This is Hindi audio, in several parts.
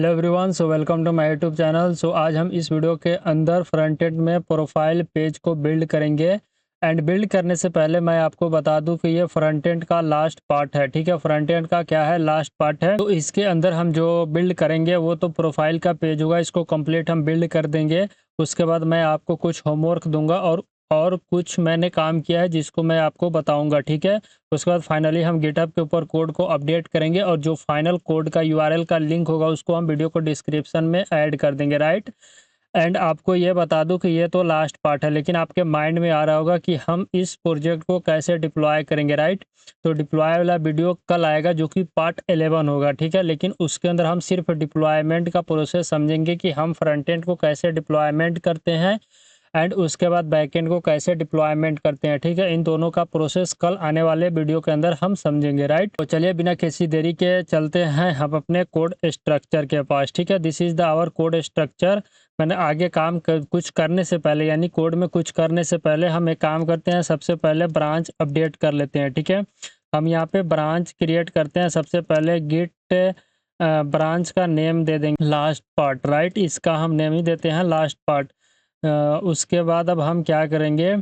Hello everyone, so welcome to my YouTube channel. So आज हम इस वीडियो के अंदर फ्रंट एंड में प्रोफाइल पेज को बिल्ड करेंगे। एंड बिल्ड करने से पहले मैं आपको बता दूं कि ये फ्रंट एंड का लास्ट पार्ट है। ठीक है, फ्रंट एंड का क्या है, लास्ट पार्ट है। तो इसके अंदर हम जो बिल्ड करेंगे वो तो प्रोफाइल का पेज होगा, इसको कंप्लीट हम बिल्ड कर देंगे। उसके बाद मैं आपको कुछ होमवर्क दूंगा और कुछ मैंने काम किया है जिसको मैं आपको बताऊंगा। ठीक है, उसके बाद फाइनली हम गिटहब के ऊपर कोड को अपडेट करेंगे और जो फाइनल कोड का यूआरएल का लिंक होगा उसको हम वीडियो को डिस्क्रिप्शन में ऐड कर देंगे, राइट। एंड आपको ये बता दूं कि ये तो लास्ट पार्ट है, लेकिन आपके माइंड में आ रहा होगा कि हम इस प्रोजेक्ट को कैसे डिप्लॉय करेंगे, राइट। तो डिप्लॉय वाला वीडियो कल आएगा जो कि पार्ट 11 होगा। ठीक है, लेकिन उसके अंदर हम सिर्फ डिप्लॉयमेंट का प्रोसेस समझेंगे कि हम फ्रंट एंड को कैसे डिप्लॉयमेंट करते हैं एंड उसके बाद बैकएंड को कैसे डिप्लॉयमेंट करते हैं। ठीक है, इन दोनों का प्रोसेस कल आने वाले वीडियो के अंदर हम समझेंगे, राइट। तो चलिए बिना किसी देरी के चलते हैं हम अपने कोड स्ट्रक्चर के पास। ठीक है, this is the our code structure. मैंने आगे कुछ करने से पहले, यानी कोड में कुछ करने से पहले हम एक काम करते हैं, सबसे पहले ब्रांच अपडेट कर लेते हैं। ठीक है, हम यहाँ पे ब्रांच क्रिएट करते हैं। सबसे पहले गिट ब्रांच का नेम दे देंगे लास्ट पार्ट, राइट। इसका हम नेम ही देते हैं लास्ट पार्ट। उसके बाद अब हम क्या करेंगे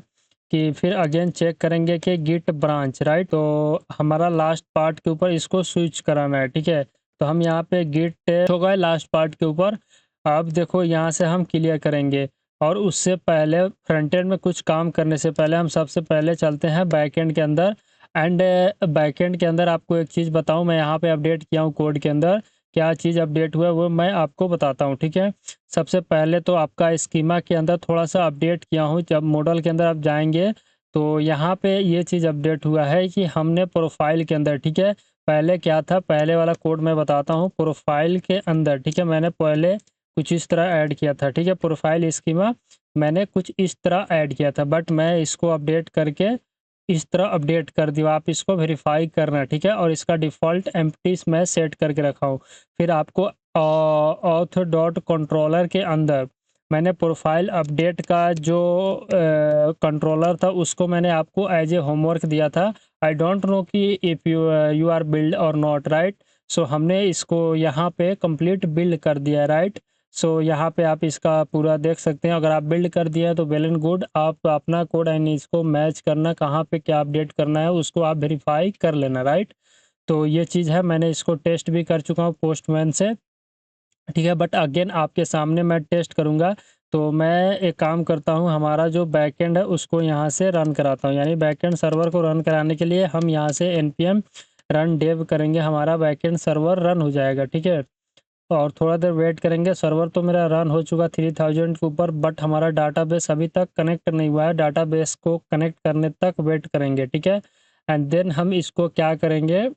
कि फिर अगेन चेक करेंगे कि गिट ब्रांच, राइट। तो हमारा लास्ट पार्ट के ऊपर इसको स्विच कराना है। ठीक है, तो हम यहाँ पे गिट हो गए लास्ट पार्ट के ऊपर। अब देखो यहाँ से हम क्लियर करेंगे और उससे पहले फ्रंट एंड में कुछ काम करने से पहले हम सबसे पहले चलते हैं बैकएंड के अंदर। एंड बैकएंड के अंदर आपको एक चीज़ बताऊं, मैं यहाँ पे अपडेट किया हूँ कोड के अंदर। क्या चीज़ अपडेट हुआ है वो मैं आपको बताता हूँ। ठीक है, सबसे पहले तो आपका स्कीमा के अंदर थोड़ा सा अपडेट किया हूँ। जब मॉडल के अंदर आप जाएंगे तो यहाँ पे ये चीज़ अपडेट हुआ है कि हमने प्रोफाइल के अंदर, ठीक है, पहले क्या था, पहले वाला कोड मैं बताता हूँ। प्रोफाइल के अंदर, ठीक है, मैंने पहले कुछ इस तरह ऐड किया था। ठीक है, प्रोफाइल स्कीमा मैंने कुछ इस तरह ऐड किया था, बट मैं इसको अपडेट करके इस तरह अपडेट कर दिया। आप इसको वेरीफाई करना, ठीक है, और इसका डिफ़ॉल्ट एम्प्टी मैं सेट करके रखा हूँ। फिर आपको ऑथ डॉट कंट्रोलर के अंदर मैंने प्रोफाइल अपडेट का जो कंट्रोलर था उसको मैंने आपको एज ए होमवर्क दिया था। आई डोंट नो कि इफ़ यू आर बिल्ड और नॉट, राइट। सो हमने इसको यहाँ पे कंप्लीट बिल्ड कर दिया, राइट। सो यहाँ पे आप इसका पूरा देख सकते हैं। अगर आप बिल्ड कर दिया तो वेल एंड गुड, आप अपना कोड एंड इसको मैच करना, कहाँ पे क्या अपडेट करना है उसको आप वेरीफाई कर लेना, राइट। तो ये चीज़ है, मैंने इसको टेस्ट भी कर चुका हूँ पोस्टमैन से। ठीक है, बट अगेन आपके सामने मैं टेस्ट करूँगा। तो मैं एक काम करता हूँ, हमारा जो बैकएंड है उसको यहाँ से रन कराता हूँ, यानी बैकएंड सर्वर को रन कराने के लिए हम यहाँ से npm रन डेव करेंगे, हमारा बैकएंड सर्वर रन हो जाएगा। ठीक है, और थोड़ा देर वेट करेंगे। सर्वर तो मेरा रन हो चुका 3000 के ऊपर, बट हमारा डाटाबेस अभी तक कनेक्ट नहीं हुआ है। डाटाबेस को कनेक्ट करने तक वेट करेंगे, ठीक है। एंड देन हम इसको क्या करेंगे,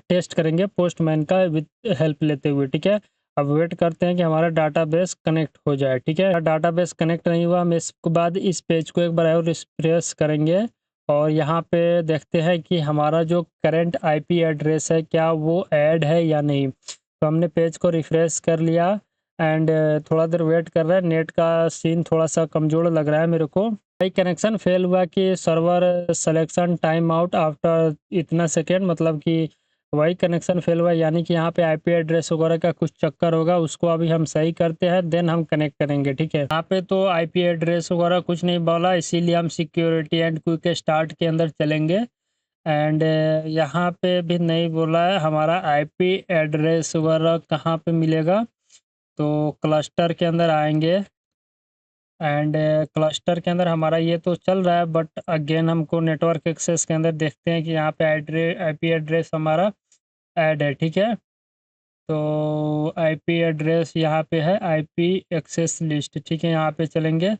टेस्ट करेंगे पोस्टमैन का विद हेल्प लेते हुए। ठीक है, अब वेट करते हैं कि हमारा डाटाबेस कनेक्ट हो जाए। ठीक है, डाटाबेस कनेक्ट नहीं हुआ, हम इसके बाद इस पेज को एक बार और रिफ्रेश करेंगे और यहाँ पे देखते हैं कि हमारा जो करंट आईपी एड्रेस है क्या वो ऐड है या नहीं। तो हमने पेज को रिफ्रेश कर लिया एंड थोड़ा देर वेट कर रहे हैं। नेट का सीन थोड़ा सा कमज़ोर लग रहा है मेरे को। भाई कनेक्शन फेल हुआ कि server selection time out after इतना सेकेंड, मतलब कि वही कनेक्शन फेल हुआ, यानी कि यहाँ पे आईपी एड्रेस वगैरह का कुछ चक्कर होगा। उसको अभी हम सही करते हैं, देन हम कनेक्ट करेंगे। ठीक है, यहाँ पे तो आईपी एड्रेस वगैरह कुछ नहीं बोला, इसीलिए हम सिक्योरिटी एंड क्विक स्टार्ट के अंदर चलेंगे। एंड यहाँ पे भी नहीं बोला है हमारा आईपी एड्रेस वगैरह कहाँ पे मिलेगा। तो क्लस्टर के अंदर आएंगे एंड क्लस्टर के अंदर हमारा ये तो चल रहा है, बट अगेन हमको नेटवर्क एक्सेस के अंदर देखते हैं कि यहाँ पे आईपी एड्रेस हमारा ऐड है। ठीक है, तो आईपी एड्रेस यहाँ पे है आईपी एक्सेस लिस्ट। ठीक है, यहाँ पे चलेंगे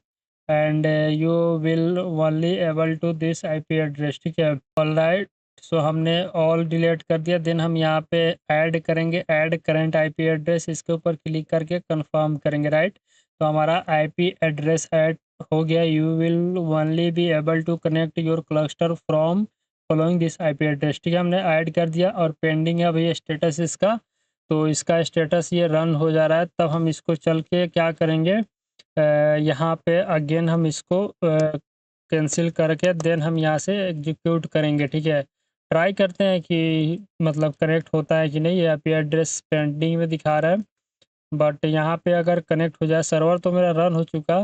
and you will only able to this IP address. ठीक है, ऑलराइट। सो हमने ऑल डिलीट कर दिया। देन हम यहाँ पे ऐड करेंगे, ऐड करंट आईपी एड्रेस, इसके ऊपर क्लिक करके कंफर्म करेंगे, राइट। तो हमारा आईपी एड्रेस ऐड हो गया। You will only be able to connect your cluster from following this IP address. ठीक है, हमने ऐड कर दिया और पेंडिंग है अभी स्टेटस इसका। तो इसका स्टेटस ये रन हो जा रहा है। तब हम इसको चल के क्या करेंगे, यहाँ पे अगेन हम इसको कैंसिल करके देन हम यहाँ से एग्जीक्यूट करेंगे। ठीक है, ट्राई करते हैं कि मतलब कनेक्ट होता है कि नहीं। ये आईपी एड्रेस पेंडिंग में दिखा रहा है। बट यहाँ पे अगर कनेक्ट हो जाए, सर्वर तो मेरा रन हो चुका,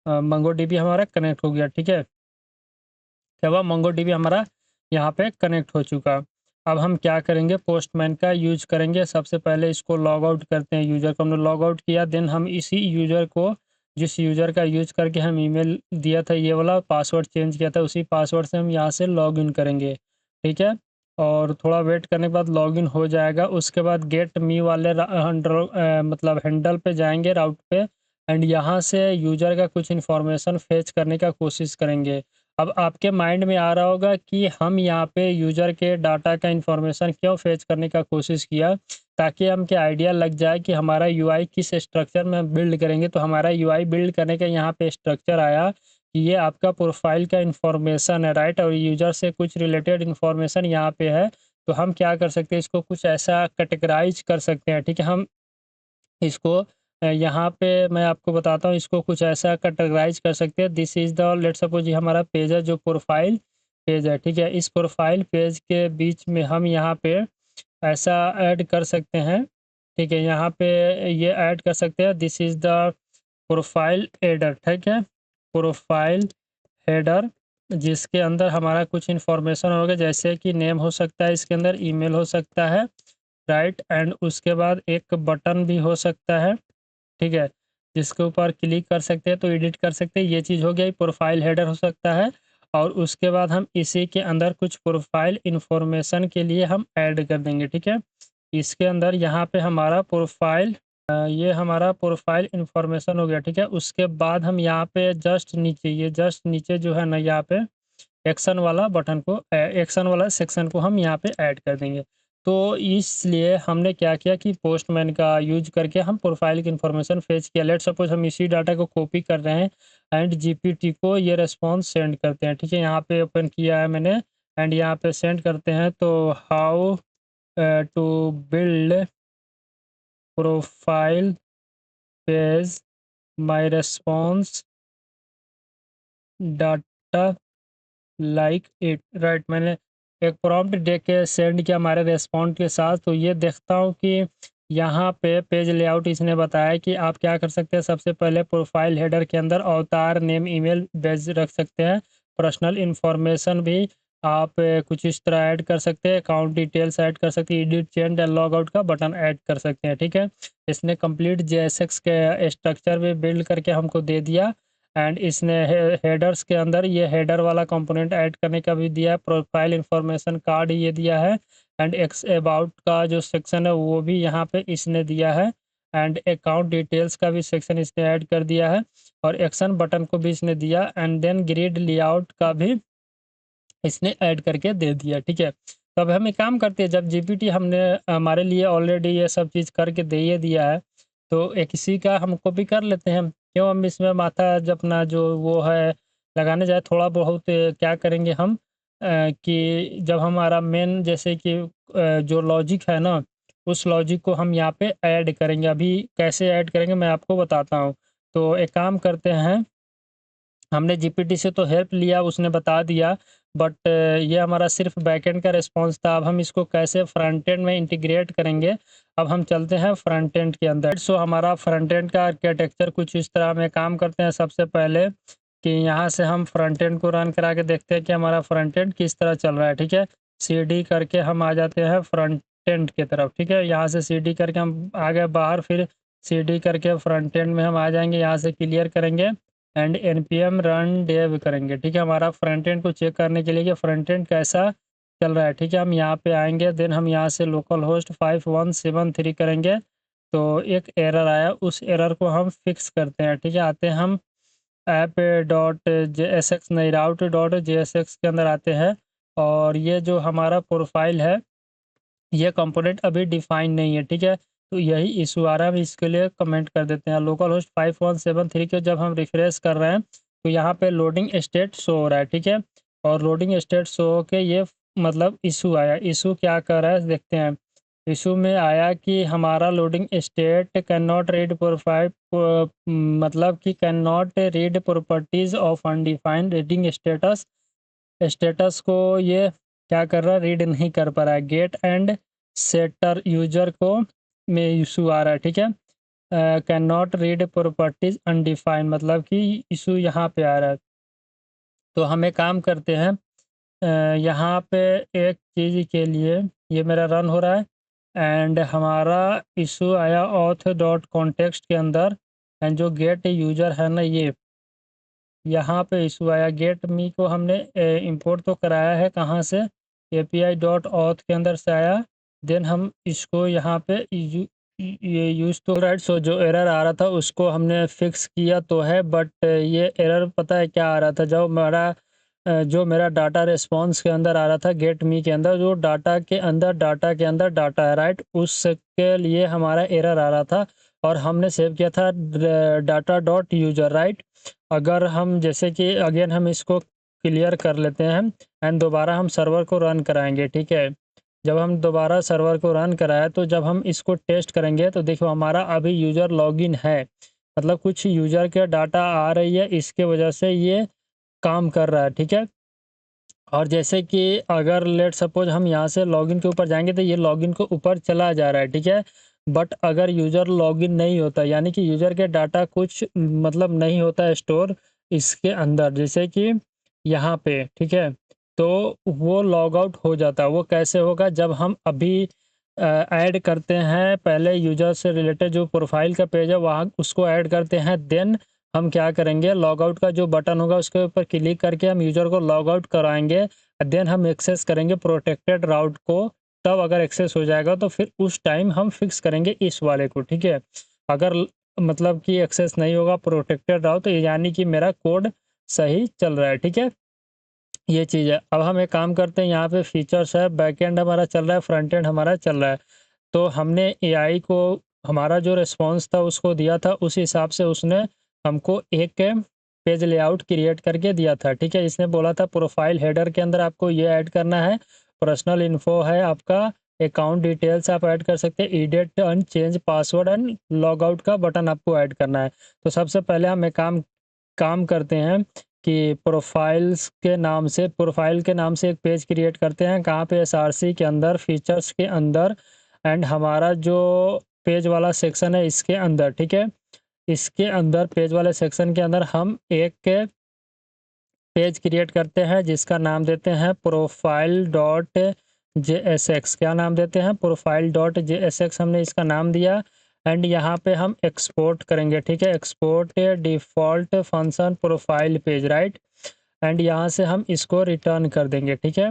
मंगो डीबी हमारा कनेक्ट हो गया, ठीक है। क्या हुआ, मंगो डीबी हमारा यहाँ पे कनेक्ट हो चुका। अब हम क्या करेंगे, पोस्टमैन का यूज करेंगे। सबसे पहले इसको लॉग आउट करते हैं, यूज़र को हमने लॉग आउट किया, देन हम इसी यूज़र को, जिस यूज़र का यूज करके हम ईमेल दिया था, ये वाला पासवर्ड चेंज किया था, उसी पासवर्ड से हम यहाँ से लॉग इन करेंगे, ठीक है। और थोड़ा वेट करने के बाद लॉगिन हो जाएगा। उसके बाद गेट मी वाले मतलब हैंडल पे जाएंगे, राउट पे, एंड यहाँ से यूज़र का कुछ इन्फॉर्मेशन फेच करने का कोशिश करेंगे। अब आपके माइंड में आ रहा होगा कि हम यहाँ पे यूज़र के डाटा का इन्फॉर्मेशन क्यों फेच करने का कोशिश किया, ताकि हमके आइडिया लग जाए कि हमारा यूआई किस स्ट्रक्चर में बिल्ड करेंगे। तो हमारा यूआई बिल्ड करने का यहाँ पे स्ट्रक्चर आया कि ये आपका प्रोफाइल का इन्फॉर्मेशन है, राइट, और यूज़र से कुछ रिलेटेड इन्फॉर्मेशन यहाँ पे है। तो हम क्या कर सकते हैं, इसको कुछ ऐसा कैटेगराइज कर सकते हैं, ठीक है। हम इसको यहाँ पे मैं आपको बताता हूँ, इसको कुछ ऐसा कैटेगराइज कर सकते हैं। This is the, let's suppose ये हमारा पेज है, जो प्रोफाइल पेज है, ठीक है। इस प्रोफाइल पेज के बीच में हम यहाँ पे ऐसा ऐड कर सकते हैं, ठीक है। यहाँ पे ये ऐड कर सकते हैं, this is the profile header, ठीक है। प्रोफाइल हेडर, जिसके अंदर हमारा कुछ इन्फॉर्मेशन होगा, जैसे कि नेम हो सकता है, इसके अंदर ईमेल हो सकता है, राइट, एंड उसके बाद एक बटन भी हो सकता है, ठीक है, जिसके ऊपर क्लिक कर सकते हैं तो एडिट कर सकते हैं। ये चीज़ हो गई, प्रोफाइल हेडर हो सकता है। और उसके बाद हम इसी के अंदर कुछ प्रोफाइल इंफॉर्मेशन के लिए हम ऐड कर देंगे, ठीक है। इसके अंदर यहाँ पे हमारा प्रोफाइल, ये हमारा प्रोफाइल इंफॉर्मेशन हो गया, ठीक है। उसके बाद हम यहाँ पे जस्ट नीचे, ये जस्ट नीचे जो है ना, यहाँ पे एक्शन वाला बटन को, एक्शन वाला सेक्शन को हम यहाँ पे ऐड कर देंगे। तो इसलिए हमने क्या किया कि पोस्टमैन का यूज करके हम प्रोफाइल की इन्फॉर्मेशन फेच किया। लेट्स सपोज हम इसी डाटा को कॉपी कर रहे हैं एंड जीपीटी को ये रेस्पॉन्स सेंड करते हैं, ठीक है। यहाँ पे ओपन किया है मैंने एंड यहाँ पे सेंड करते हैं। तो how to build profile page, my response data like it, right. मैंने एक प्रॉम्प्ट दे के सेंड किया हमारे रेस्पॉन्ड के साथ। तो ये देखता हूँ कि यहाँ पे पेज लेआउट इसने बताया कि आप क्या कर सकते हैं। सबसे पहले प्रोफाइल हेडर के अंदर अवतार, नेम, ईमेल बेज रख सकते हैं। पर्सनल इन्फॉर्मेशन भी आप कुछ इस तरह ऐड कर सकते हैं। अकाउंट डिटेल्स ऐड कर सकते हैं। Edit, change and log out का बटन ऐड कर सकते हैं, ठीक है। इसने कंप्लीट जेएसएक्स के स्ट्रक्चर भी बिल्ड करके हमको दे दिया। एंड इसने हेडर्स के अंदर ये हेडर वाला कंपोनेंट ऐड करने का भी दिया है। प्रोफाइल इंफॉर्मेशन कार्ड ये दिया है। एंड एक्स अबाउट का जो सेक्शन है वो भी यहाँ पे इसने दिया है। एंड अकाउंट डिटेल्स का भी सेक्शन इसने ऐड कर दिया है। और एक्शन बटन को भी इसने दिया। एंड देन ग्रिड लेआउट का भी इसने ऐड करके दे दिया, ठीक है। तो अब हम एक काम करते हैं, जब जीपीटी हमने हमारे लिए ऑलरेडी ये सब चीज़ करके दे ये दिया है, तो एक इसी का हम कॉपी कर लेते हैं। क्यों हम इसमें माथा जपना जो वो है लगाने जाए। थोड़ा बहुत क्या करेंगे हम, कि जब हमारा मेन, जैसे कि जो लॉजिक है ना, उस लॉजिक को हम यहाँ पे ऐड करेंगे। अभी कैसे ऐड करेंगे मैं आपको बताता हूँ। तो एक काम करते हैं, हमने जीपीटी से तो हेल्प लिया, उसने बता दिया, बट ये हमारा सिर्फ बैकएंड का रिस्पॉन्स था। अब हम इसको कैसे फ्रंट एंड में इंटीग्रेट करेंगे, अब हम चलते हैं फ्रंट एंड के अंदर। सो हमारा फ्रंट एंड का आर्किटेक्चर कुछ इस तरह में काम करते हैं। सबसे पहले कि यहाँ से हम फ्रंट एंड को रन करा के देखते हैं कि हमारा फ्रंट एंड किस तरह चल रहा है, ठीक है। सीडी करके हम आ जाते हैं फ्रंट एंड की तरफ, ठीक है। यहाँ से सीडी करके हम आ गए बाहर, फिर सीडी करके फ्रंट एंड में हम आ जाएंगे। यहाँ से क्लियर करेंगे एंड npm रन डेव करेंगे, ठीक है। हमारा फ्रंट एंड को चेक करने के लिए कि फ्रंट एंड कैसा चल रहा है, ठीक है। हम यहाँ पे आएंगे, देन हम यहाँ से लोकल होस्ट 5173 करेंगे। तो एक एरर आया, उस एरर को हम फिक्स करते हैं, ठीक है। आते हैं हम app dot J S X, नहीं, route dot J S X के अंदर आते हैं। और ये जो हमारा प्रोफाइल है, ये कंपोनेंट अभी डिफाइन नहीं है, ठीक है। तो यही इशू आ रहा है, हम इसके लिए कमेंट कर देते हैं। लोकल होस्ट 5173 को जब हम रिफ्रेश कर रहे हैं तो यहाँ पे लोडिंग स्टेट शो हो रहा है, ठीक है। और लोडिंग स्टेट शो होके ये मतलब इशू आया। इशू क्या कर रहा है देखते हैं। इशू में आया कि हमारा loading state can not read profile, मतलब कि can not read properties of undefined reading status. Status को ये क्या कर रहा है, रीड नहीं कर पा रहा है। गेट एंड सेटर यूजर को में इशू आ रहा है, ठीक है। Can not read properties undefined, मतलब कि इशू यहाँ पे आ रहा है। तो हम एक काम करते हैं, यहाँ पे एक चीज़ के लिए ये मेरा रन हो रहा है एंड हमारा इशू आया ऑथ डॉट कॉन्टेक्स्ट के अंदर, एंड जो गेट यूज़र है ना, ये यहाँ पे इशू आया। गेट मी को हमने इंपोर्ट तो कराया है, कहाँ से, API डॉट ऑथ के अंदर से आया। देन हम इसको यहाँ पे ये यूज तो राइट। सो जो एरर आ रहा था उसको हमने फिक्स किया तो है, बट ये एरर पता है क्या आ रहा था, जो मेरा डाटा रिस्पॉन्स के अंदर आ रहा था, गेट मी के अंदर जो डाटा के अंदर डाटा है राइट, उसके लिए हमारा एरर आ रहा था और हमने सेव किया था डाटा डॉट यूजर राइट। अगर हम जैसे कि अगेन हम इसको क्लियर कर लेते हैं एंड दोबारा हम सर्वर को रन कराएंगे, ठीक है। जब हम दोबारा सर्वर को रन कराए तो जब हम इसको टेस्ट करेंगे तो देखो हमारा अभी यूज़र लॉगिन है, मतलब कुछ यूज़र के डाटा आ रही है, इसके वजह से ये काम कर रहा है, ठीक है। और जैसे कि अगर लेट सपोज हम यहाँ से लॉगिन के ऊपर जाएंगे तो ये लॉगिन को ऊपर चला जा रहा है, ठीक है। बट अगर यूज़र लॉगिन नहीं होता, यानी कि यूज़र के डाटा कुछ मतलब नहीं होता है स्टोर इसके अंदर, जैसे कि यहाँ पे, ठीक है, तो वो लॉग आउट हो जाता है। वो कैसे होगा, जब हम अभी ऐड करते हैं, पहले यूज़र से रिलेटेड जो प्रोफाइल का पेज है वहाँ उसको ऐड करते हैं, देन हम क्या करेंगे, लॉग आउट का जो बटन होगा उसके ऊपर क्लिक करके हम यूज़र को लॉग आउट कराएंगे, देन हम एक्सेस करेंगे प्रोटेक्टेड राउट को। तब अगर एक्सेस हो जाएगा तो फिर उस टाइम हम फिक्स करेंगे इस वाले को, ठीक है। अगर मतलब कि एक्सेस नहीं होगा प्रोटेक्टेड राउट, तो यानी कि मेरा कोड सही चल रहा है, ठीक है। ये चीज़ है। अब हम एक काम करते हैं, यहाँ पे फीचर्स है, बैकएंड हमारा चल रहा है, फ्रंट एंड हमारा चल रहा है। तो हमने एआई को हमारा जो रिस्पॉन्स था उसको दिया था, उस हिसाब से उसने हमको एक पेज लेआउट क्रिएट करके दिया था, ठीक है। इसने बोला था प्रोफाइल हेडर के अंदर आपको ये ऐड करना है, पर्सनल इन्फो है आपका, अकाउंट डिटेल्स आप ऐड कर सकते हैं, edit and change password and log out का बटन आपको ऐड करना है। तो सबसे पहले हम एक काम काम करते हैं कि प्रोफाइल के नाम से एक पेज क्रिएट करते हैं, कहाँ पे, SRC के अंदर, फीचर्स के अंदर, एंड हमारा जो पेज वाला सेक्शन है इसके अंदर, ठीक है। इसके अंदर पेज वाले सेक्शन के अंदर हम एक पेज क्रिएट करते हैं जिसका नाम देते हैं प्रोफाइल डॉट JSX। क्या नाम देते हैं, प्रोफाइल डॉट JSX हमने इसका नाम दिया। एंड यहाँ पे हम एक्सपोर्ट करेंगे, ठीक है, export default function profile page right. And यहाँ से हम इसको रिटर्न कर देंगे, ठीक है।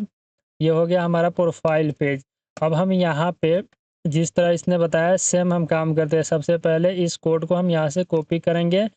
ये हो गया हमारा प्रोफाइल पेज। अब हम यहाँ पे जिस तरह इसने बताया सेम हम काम करते हैं। सबसे पहले इस कोड को हम यहाँ से कॉपी करेंगे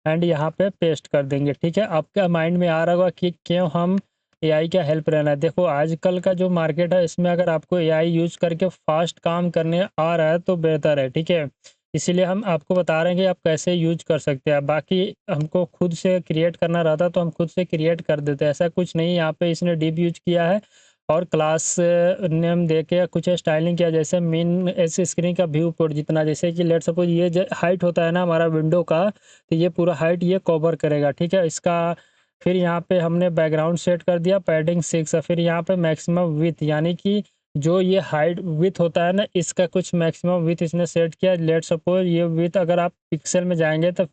एंड यहाँ पे पेस्ट कर देंगे, ठीक है। आपका माइंड में आ रहा होगा कि क्यों हम एआई का हेल्प लेना है। देखो आजकल का जो मार्केट है इसमें अगर आपको एआई यूज़ करके फास्ट काम करने आ रहा है तो बेहतर है, ठीक है। इसीलिए हम आपको बता रहे हैं कि आप कैसे यूज कर सकते हैं। बाकी हमको खुद से क्रिएट करना रहता तो हम खुद से क्रिएट कर देते, ऐसा कुछ नहीं। यहाँ पे इसने डिव यूज किया है और क्लास नेम दे के कुछ स्टाइलिंग किया, जैसे मेन एस स्क्रीन का व्यू पोर्ट जितना, जैसे कि लेट सपोज ये हाइट होता है ना हमारा विंडो का, तो ये पूरा हाइट ये कवर करेगा, ठीक है। इसका फिर यहाँ पे हमने बैकग्राउंड सेट कर दिया पैडिंग 6, फिर यहाँ पे मैक्सिमम विथ, यानी कि जो ये हाइट विथ होता है ना इसका कुछ मैक्सिमम विथ इसने सेट किया। लेट सपोज ये विथ अगर आप पिक्सल में जाएंगे तो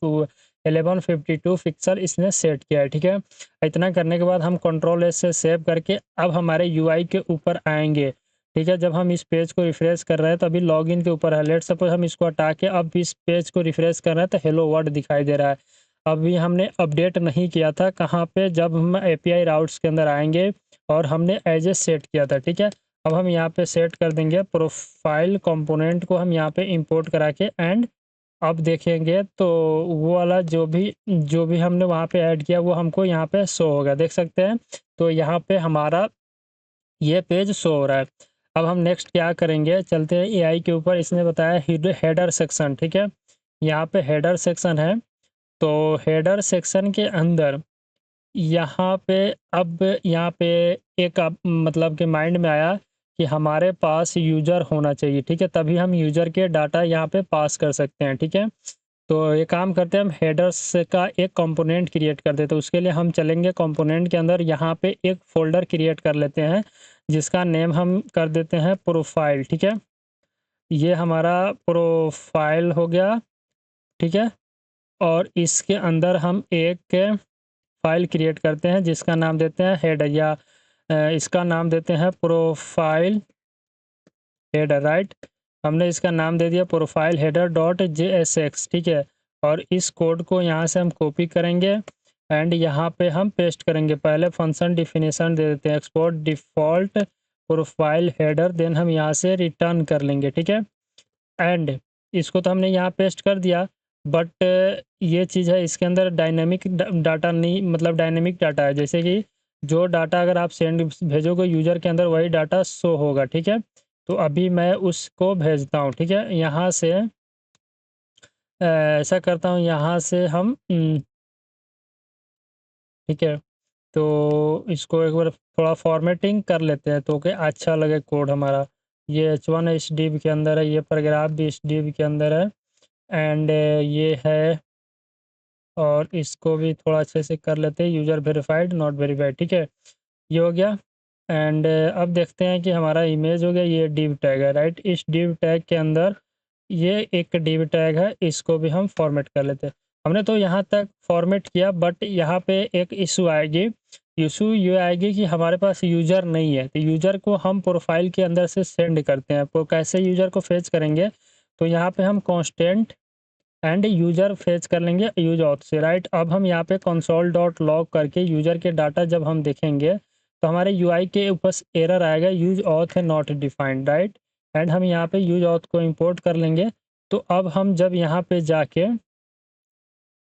1152 पिक्सल इसने सेट किया है, ठीक है। इतना करने के बाद हम कंट्रोल S से सेव करके अब हमारे यूआई के ऊपर आएंगे, ठीक है। जब हम इस पेज को रिफ्रेश कर रहे हैं तो अभी लॉगिन के ऊपर है। लेट सपोज हम इसको हटा के अब इस पेज को रिफ्रेश कर रहे हैं तो हेलो वर्ल्ड दिखाई दे रहा है। अभी हमने अपडेट नहीं किया था, कहाँ पे, जब हम API राउट्स के अंदर आएंगे और हमने एज ए सेट किया था, ठीक है। अब हम यहाँ पे सेट कर देंगे, प्रोफाइल कंपोनेंट को हम यहाँ पे इंपोर्ट करा के, एंड अब देखेंगे तो वो वाला जो भी हमने वहाँ पे ऐड किया वो हमको यहाँ पे शो होगा, देख सकते हैं। तो यहाँ पे हमारा ये पेज शो हो रहा है। अब हम नेक्स्ट क्या करेंगे, चलते हैं एआई के ऊपर। इसने बताया हेडर सेक्शन, ठीक है। यहाँ पे हेडर सेक्शन है, तो हेडर सेक्शन के अंदर यहाँ पे अब यहाँ पे एक मतलब कि माइंड में आया कि हमारे पास यूज़र होना चाहिए, ठीक है, तभी हम यूज़र के डाटा यहाँ पे पास कर सकते हैं, ठीक है। तो ये काम करते हैं, हम हेडर्स का एक कंपोनेंट क्रिएट कर देते हैं। उसके लिए हम चलेंगे कंपोनेंट के अंदर, यहाँ पे एक फोल्डर क्रिएट कर लेते हैं जिसका नेम हम कर देते हैं प्रोफाइल, ठीक है। ये हमारा प्रोफाइल हो गया ठीक है। और इसके अंदर हम एक फाइल क्रिएट करते हैं जिसका नाम देते हैं हेडर, या इसका नाम देते हैं प्रोफाइल हेडर, राइट। हमने इसका नाम दे दिया प्रोफाइल हेडर डॉट JSX, ठीक है। और इस कोड को यहाँ से हम कॉपी करेंगे एंड यहाँ पे हम पेस्ट करेंगे। पहले फंक्शन डिफिनेशन दे देते हैं export default profile header, then हम यहाँ से रिटर्न कर लेंगे, ठीक है। एंड इसको तो हमने यहाँ पेस्ट कर दिया, बट ये चीज़ है इसके अंदर डायनेमिक डाटा नहीं, मतलब डायनेमिक डाटा है, जैसे कि जो डाटा अगर आप सेंड भेजोगे यूज़र के अंदर वही डाटा शो होगा, ठीक है। तो अभी मैं उसको भेजता हूँ, ठीक है। यहाँ से ऐसा करता हूँ, यहाँ से हम ठीक है। तो इसको एक बार थोड़ा फॉर्मेटिंग कर लेते हैं तो कि अच्छा लगे कोड हमारा। ये H1 HDB के अंदर है, ये पैराग्राफ भी HDB के अंदर है, एंड ये है, और इसको भी थोड़ा अच्छे से कर लेते हैं, यूज़र वेरीफाइड नॉट वेरीफाइड, ठीक है। ये हो गया। एंड अब देखते हैं कि हमारा इमेज हो गया, ये डिव टैग है, राइट। इस डिव टैग के अंदर ये एक डिव टैग है, इसको भी हम फॉर्मेट कर लेते हैं। हमने तो यहाँ तक फॉर्मेट किया, बट यहाँ पे एक इशू आएगी। इशू ये आएगी कि हमारे पास यूज़र नहीं है, तो यूज़र को हम प्रोफाइल के अंदर से सेंड करते हैं, तो कैसे यूज़र को फेच करेंगे। तो यहाँ पे हम कांस्टेंट एंड यूज़र फेच कर लेंगे यूज ऑथ से, राइट। अब हम यहाँ पे कंसोल डॉट लॉग करके यूज़र के डाटा जब हम देखेंगे तो हमारे यूआई के ऊपर एरर आएगा, यूज ऑथ है नॉट डिफाइंड, राइट। एंड हम यहाँ पे यूज ऑथ को इंपोर्ट कर लेंगे। तो अब हम जब यहाँ पे जाके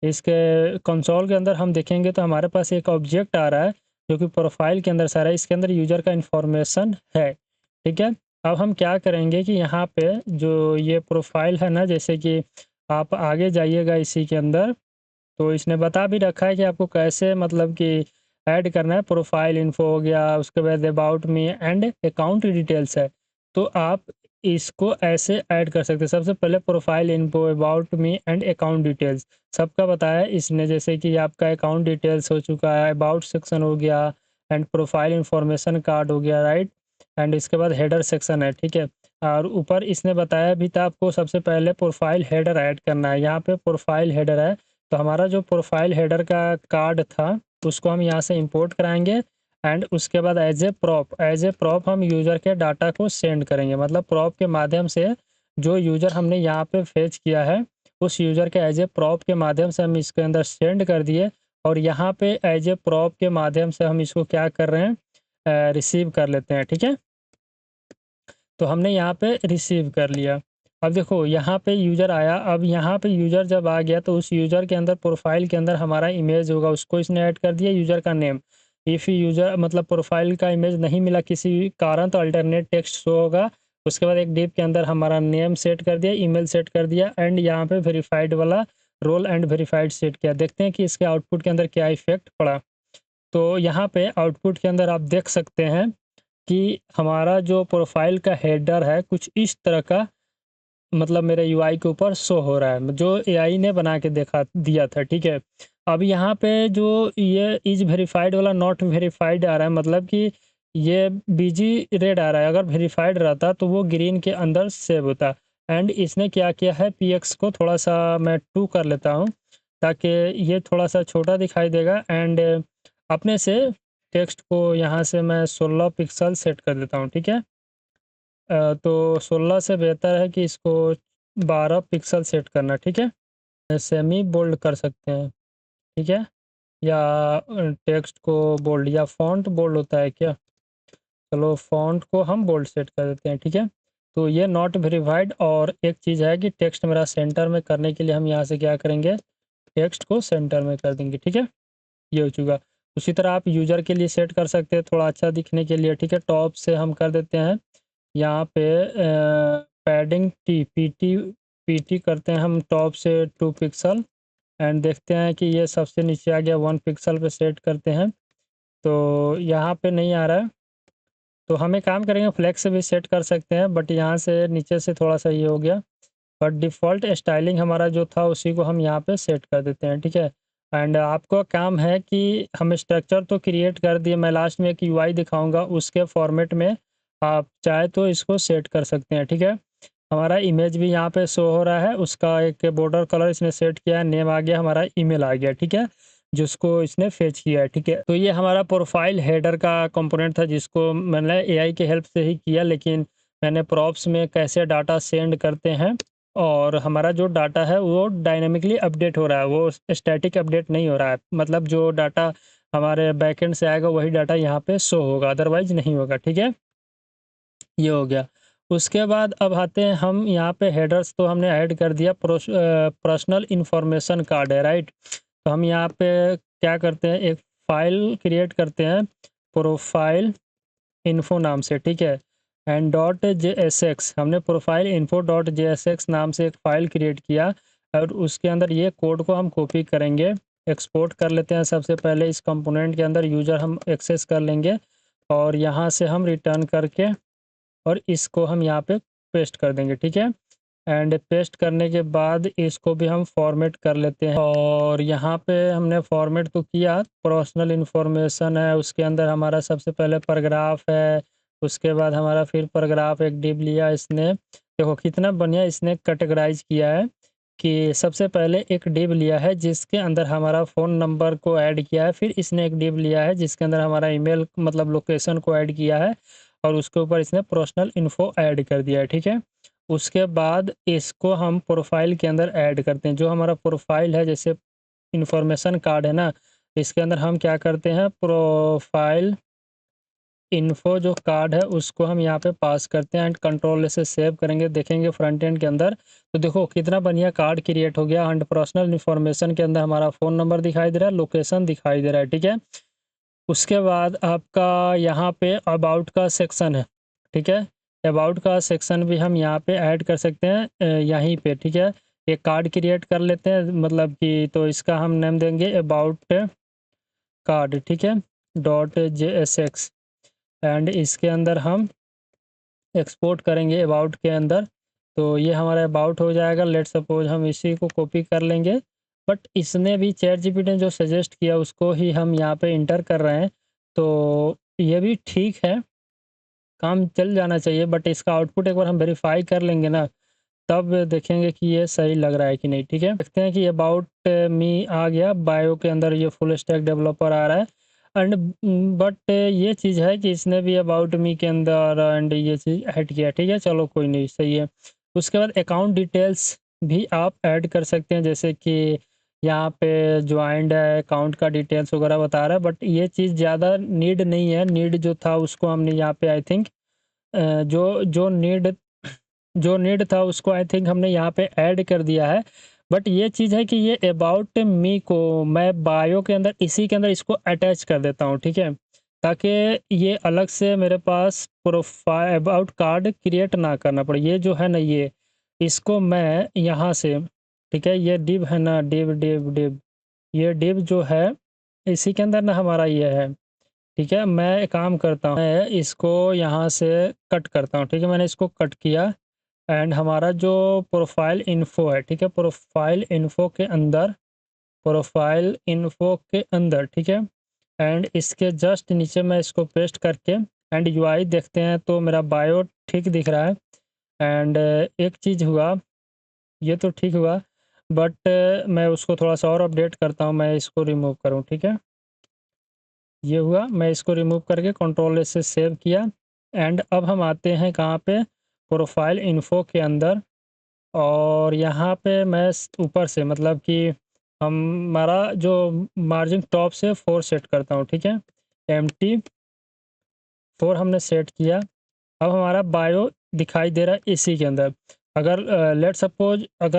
इसके कंसोल के अंदर हम देखेंगे तो हमारे पास एक ऑब्जेक्ट आ रहा है जो कि प्रोफाइल के अंदर से आ रहा है, इसके अंदर यूज़र का इंफॉर्मेशन है, ठीक है। अब हम क्या करेंगे कि यहाँ पे जो ये प्रोफाइल है ना, जैसे कि आप आगे जाइएगा इसी के अंदर, तो इसने बता भी रखा है कि आपको कैसे मतलब कि ऐड करना है। प्रोफाइल इन्फो हो गया, उसके बाद about me and account details है। तो आप इसको ऐसे ऐड कर सकते हैं। सबसे पहले profile info, about me and account details सबका बताया इसने, जैसे कि आपका अकाउंट डिटेल्स हो चुका है, अबाउट सेक्शन हो गया, एंड प्रोफाइल इंफॉर्मेशन कार्ड हो गया, राइट। एंड इसके बाद हेडर सेक्शन है, ठीक है। और ऊपर इसने बताया भी था आपको सबसे पहले प्रोफाइल हेडर ऐड करना है। यहाँ पे प्रोफाइल हेडर है, तो हमारा जो प्रोफाइल हेडर का कार्ड था उसको हम यहाँ से इंपोर्ट कराएंगे। एंड उसके बाद एज ए प्रॉप हम यूज़र के डाटा को सेंड करेंगे, मतलब प्रॉप के माध्यम से जो यूज़र हमने यहाँ पे फेच किया है उस यूज़र के एज ए प्रॉप के माध्यम से हम इसके अंदर सेंड कर दिए। और यहाँ पे एज ए प्रॉप के माध्यम से हम इसको क्या कर रहे हैं, रिसीव कर लेते हैं, ठीक है। तो हमने यहाँ पे रिसीव कर लिया। अब देखो यहाँ पे यूज़र आया, अब यहाँ पे यूज़र जब आ गया तो उस यूज़र के अंदर प्रोफाइल के अंदर हमारा इमेज होगा, उसको इसने ऐड कर दिया यूज़र का नेम। इफ़ यूज़र मतलब प्रोफाइल का इमेज नहीं मिला किसी कारण तो अल्टरनेट टेक्स्ट शो होगा। उसके बाद एक डिव के अंदर हमारा नेम सेट कर दिया, ईमेल सेट कर दिया, एंड यहाँ पे वेरीफाइड वाला रोल एंड वेरीफाइड सेट किया। देखते हैं कि इसके आउटपुट के अंदर क्या इफेक्ट पड़ा। तो यहाँ पे आउटपुट के अंदर आप देख सकते हैं कि हमारा जो प्रोफाइल का हेडर है कुछ इस तरह का, मतलब मेरे यूआई के ऊपर शो हो रहा है, जो एआई ने बना के देखा दिया था, ठीक है। अब यहाँ पे जो ये इज वेरीफाइड वाला नॉट वेरीफाइड आ रहा है, मतलब कि ये बीजी रेड आ रहा है। अगर वेरीफाइड रहता तो वो ग्रीन के अंदर सेव होता। एंड इसने क्या किया है, पीएक्स को थोड़ा सा मैं 2 कर लेता हूँ ताकि ये थोड़ा सा छोटा दिखाई देगा। एंड अपने से टेक्स्ट को यहाँ से मैं 16 पिक्सल सेट कर देता हूँ, ठीक है। तो 16 से बेहतर है कि इसको 12 पिक्सल सेट करना, ठीक है। सेमी बोल्ड कर सकते हैं, ठीक है, या टेक्स्ट को बोल्ड, या फॉन्ट बोल्ड होता है क्या। चलो फॉन्ट को हम बोल्ड सेट कर देते हैं, ठीक है। तो ये नॉट वेरीफाइड। और एक चीज़ है कि टेक्स्ट मेरा सेंटर में करने के लिए हम यहाँ से क्या करेंगे, टेक्स्ट को सेंटर में कर देंगे, ठीक है। ये हो चुका। उसी तरह आप यूज़र के लिए सेट कर सकते हैं थोड़ा अच्छा दिखने के लिए, ठीक है। टॉप से हम कर देते हैं यहाँ पे पैडिंग पीटी करते हैं हम टॉप से 2 पिक्सल। एंड देखते हैं कि ये सबसे नीचे आ गया, 1 पिक्सल पे सेट करते हैं तो यहाँ पे नहीं आ रहा है। तो हम एक काम करेंगे, फ्लेक्स से भी सेट कर सकते हैं, बट यहाँ से नीचे से थोड़ा सा ये हो गया। पर डिफ़ॉल्ट स्टाइलिंग हमारा जो था उसी को हम यहाँ पे सेट कर देते हैं, ठीक है। एंड आपका काम है कि हम स्ट्रक्चर तो क्रिएट कर दिए, मैं लास्ट में एक यूआई दिखाऊंगा उसके फॉर्मेट में आप चाहे तो इसको सेट कर सकते हैं, ठीक है। हमारा इमेज भी यहाँ पे शो हो रहा है, उसका एक बॉर्डर कलर इसने सेट किया है, नेम आ गया, हमारा ईमेल आ गया, ठीक है, जिसको इसने फेच किया है, ठीक है। तो ये हमारा प्रोफाइल हेडर का कंपोनेंट था, जिसको मैंने एआई के हेल्प से ही किया, लेकिन मैंने प्रॉप्स में कैसे डाटा सेंड करते हैं और हमारा जो डाटा है वो डायनामिकली अपडेट हो रहा है, वो स्टैटिक अपडेट नहीं हो रहा है, मतलब जो डाटा हमारे बैकएंड से आएगा वही डाटा यहाँ पे शो होगा, अदरवाइज नहीं होगा, ठीक है। ये हो गया। उसके बाद अब आते हैं हम यहाँ पे हेडर्स तो हमने ऐड कर दिया, पर्सनल इंफॉर्मेशन कार्ड है, राइट। तो हम यहाँ पे क्या करते हैं, एक फाइल क्रिएट करते हैं प्रोफाइल इन्फो नाम से, ठीक है, and dot J S X, हमने profile info dot J S X नाम से एक फ़ाइल क्रिएट किया और उसके अंदर ये कोड को हम कॉपी करेंगे, एक्सपोर्ट कर लेते हैं। सबसे पहले इस कंपोनेंट के अंदर यूज़र हम एक्सेस कर लेंगे और यहाँ से हम रिटर्न करके और इसको हम यहाँ पे पेस्ट कर देंगे, ठीक है। एंड पेस्ट करने के बाद इसको भी हम फॉर्मेट कर लेते हैं और यहाँ पे हमने फॉर्मेट तो किया, पर्सनल इन्फॉर्मेशन है, उसके अंदर हमारा सबसे पहले पैराग्राफ है, उसके बाद हमारा फिर पैराग्राफ एक डिव लिया इसने, देखो कितना बढ़िया इसने कैटेगराइज किया है कि सबसे पहले एक डिव लिया है जिसके अंदर हमारा फ़ोन नंबर को ऐड किया है, फिर इसने एक डिव लिया है जिसके अंदर हमारा ईमेल मतलब लोकेशन को ऐड किया है और उसके ऊपर इसने पर्सनल इन्फो ऐड कर दिया है, ठीक है। उसके बाद इसको हम प्रोफाइल के अंदर ऐड करते हैं, जो हमारा प्रोफाइल है जैसे इन्फॉर्मेशन कार्ड है ना, इसके अंदर हम क्या करते हैं, प्रोफाइल इन्फो जो कार्ड है उसको हम यहाँ पे पास करते हैं एंड कंट्रोल से सेव करेंगे, देखेंगे फ्रंट एंड के अंदर तो देखो कितना बढ़िया कार्ड क्रिएट हो गया एंड पर्सनल इन्फॉर्मेशन के अंदर हमारा फ़ोन नंबर दिखाई दे रहा है, लोकेशन दिखाई दे रहा है, ठीक है। उसके बाद आपका यहाँ पे अबाउट का सेक्शन है, ठीक है, अबाउट का सेक्शन भी हम यहाँ पे ऐड कर सकते हैं यहीं पे, ठीक है। एक कार्ड क्रिएट कर लेते हैं मतलब कि, तो इसका हम नाम देंगे अबाउट कार्ड, ठीक है, dot J S x and इसके अंदर हम एक्सपोर्ट करेंगे अबाउट के अंदर, तो ये हमारा अबाउट हो जाएगा। लेट सपोज हम इसी को कॉपी कर लेंगे, बट इसने भी चैट जीपीटी ने जो सजेस्ट किया उसको ही हम यहाँ पे इंटर कर रहे हैं, तो ये भी ठीक है, काम चल जाना चाहिए, बट इसका आउटपुट एक बार हम वेरीफाई कर लेंगे ना, तब देखेंगे कि ये सही लग रहा है कि नहीं, ठीक है। देखते हैं कि अबाउट मी आ गया, बायो के अंदर ये फुल स्टैक डेवलपर आ रहा है एंड बट ये चीज़ है कि इसने भी अबाउट मी के अंदर एंड ये चीज़ ऐड किया, ठीक है, चलो कोई नहीं, सही है। उसके बाद अकाउंट डिटेल्स भी आप ऐड कर सकते हैं, जैसे कि यहाँ पे ज्वाइंड है, अकाउंट का डिटेल्स वगैरह बता रहा है, बट ये चीज़ ज़्यादा नीड नहीं है, नीड जो था उसको हमने यहाँ पे आई थिंक जो जो नीड था उसको आई थिंक हमने यहाँ पे ऐड कर दिया है। बट ये चीज़ है कि ये अबाउट मी को मैं बायो के अंदर इसी के अंदर इसको अटैच कर देता हूँ, ठीक है, ताकि ये अलग से मेरे पास प्रोफाइल अबाउट कार्ड क्रिएट ना करना पड़े। ये जो है ना, ये इसको मैं यहाँ से, ठीक है, ये डिव है ना, डिव डिव डिव, ये डिव जो है इसी के अंदर ना हमारा ये है, ठीक है। मैं एक काम करता हूँ, मैं इसको यहाँ से कट करता हूँ, ठीक है, मैंने इसको कट किया एंड हमारा जो प्रोफाइल इन्फो है, ठीक है, प्रोफाइल इन्फो के अंदर, ठीक है, एंड इसके जस्ट नीचे मैं इसको पेस्ट करके एंड यूआई देखते हैं तो मेरा बायो ठीक दिख रहा है एंड एक चीज़ हुआ, ये तो ठीक हुआ, बट मैं उसको थोड़ा सा और अपडेट करता हूँ, मैं इसको रिमूव करूँ, ठीक है, ये हुआ, मैं इसको रिमूव करके कंट्रोल से सेव किया एंड अब हम आते हैं कहाँ पे, प्रोफाइल इन्फो के अंदर और यहाँ पे मैं ऊपर से मतलब कि हमारा जो मार्जिन टॉप से 4 सेट करता हूँ, ठीक है, एम्प्टी 4 हमने सेट किया। अब हमारा बायो दिखाई दे रहा है इसी के अंदर। अगर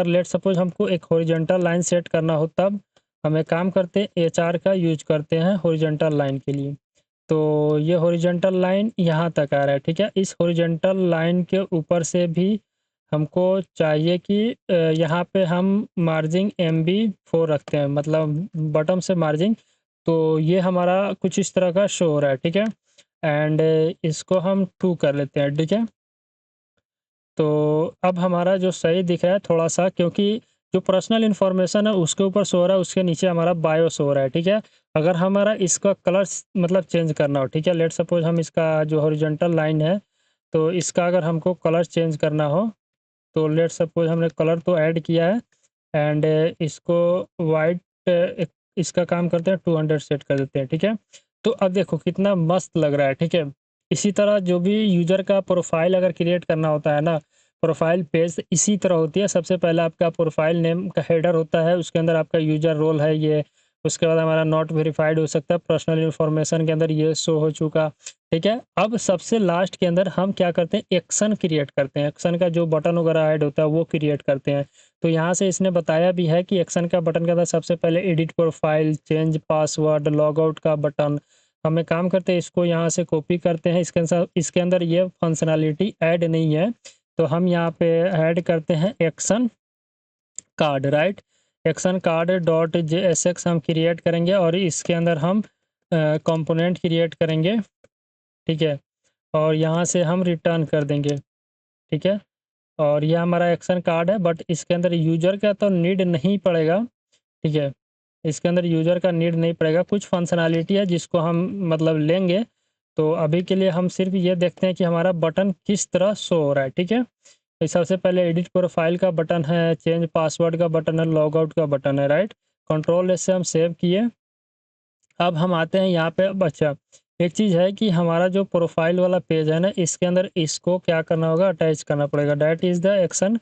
लेट सपोज हमको एक हॉरिजॉन्टल लाइन सेट करना हो, तब हम एक काम करते हैं, एचआर का यूज करते हैं हॉरिजॉन्टल लाइन के लिए। तो ये हॉरिजॉन्टल लाइन यहाँ तक आ रहा है, ठीक है, इस हॉरिजॉन्टल लाइन के ऊपर से भी हमको चाहिए कि यहाँ पे हम मार्जिन MB4 रखते हैं, मतलब बॉटम से मार्जिन, तो ये हमारा कुछ इस तरह का शो हो रहा है, ठीक है, एंड इसको हम 2 कर लेते हैं, ठीक है। तो अब हमारा जो सही दिख रहा है थोड़ा सा, क्योंकि जो पर्सनल इन्फॉर्मेशन है उसके ऊपर शो हो रहा है, उसके नीचे हमारा बायो शो हो रहा है, ठीक है। अगर हमारा इसका कलर मतलब चेंज करना हो, ठीक है, लेट सपोज हम इसका जो हॉरिजॉन्टल लाइन है तो इसका अगर हमको कलर चेंज करना हो तो लेट्स सपोज हमने कलर तो ऐड किया है एंड इसको वाइट इसका काम करते हैं 200 सेट कर देते हैं, ठीक है। तो अब देखो कितना मस्त लग रहा है, ठीक है। इसी तरह जो भी यूज़र का प्रोफाइल अगर क्रिएट करना होता है ना, प्रोफाइल पेज इसी तरह होती है। सबसे पहले आपका प्रोफाइल नेम का हेडर होता है, उसके अंदर आपका यूज़र रोल है ये, उसके बाद हमारा नॉट वेरीफाइड हो सकता है, पर्सनल इन्फॉर्मेशन के अंदर ये शो हो चुका, ठीक है। अब सबसे लास्ट के अंदर हम क्या करते हैं, एक्शन क्रिएट करते हैं, एक्शन का जो बटन वगैरह ऐड होता है वो क्रिएट करते हैं। तो यहाँ से इसने बताया भी है कि एक्शन का बटन के अंदर सबसे पहले edit profile, change password, log out का बटन। हम एक काम करते हैं, इसको यहाँ से कॉपी करते हैं, इसके अंदर ये फंक्शनैलिटी ऐड नहीं है, तो हम यहाँ पे ऐड करते हैं action card, right. Action card dot JSX हम क्रिएट करेंगे और इसके अंदर हम कंपोनेंट क्रिएट करेंगे, ठीक है। और यहाँ से हम रिटर्न कर देंगे, ठीक है। और यह हमारा एक्शन कार्ड है, बट इसके अंदर यूज़र का तो नीड नहीं पड़ेगा, ठीक है। इसके अंदर यूज़र का नीड नहीं पड़ेगा, कुछ फंक्शनैलिटी है जिसको हम मतलब लेंगे। तो अभी के लिए हम सिर्फ ये देखते हैं कि हमारा बटन किस तरह शो हो रहा है, ठीक है। तो सबसे पहले एडिट प्रोफाइल का बटन है, चेंज पासवर्ड का बटन है, लॉग आउट का बटन है, राइट। कंट्रोल एस से हम सेव किए। अब हम आते हैं यहाँ पे। अब अच्छा, एक चीज़ है कि हमारा जो प्रोफाइल वाला पेज है ना, इसके अंदर इसको क्या करना होगा, अटैच करना पड़ेगा, that is the action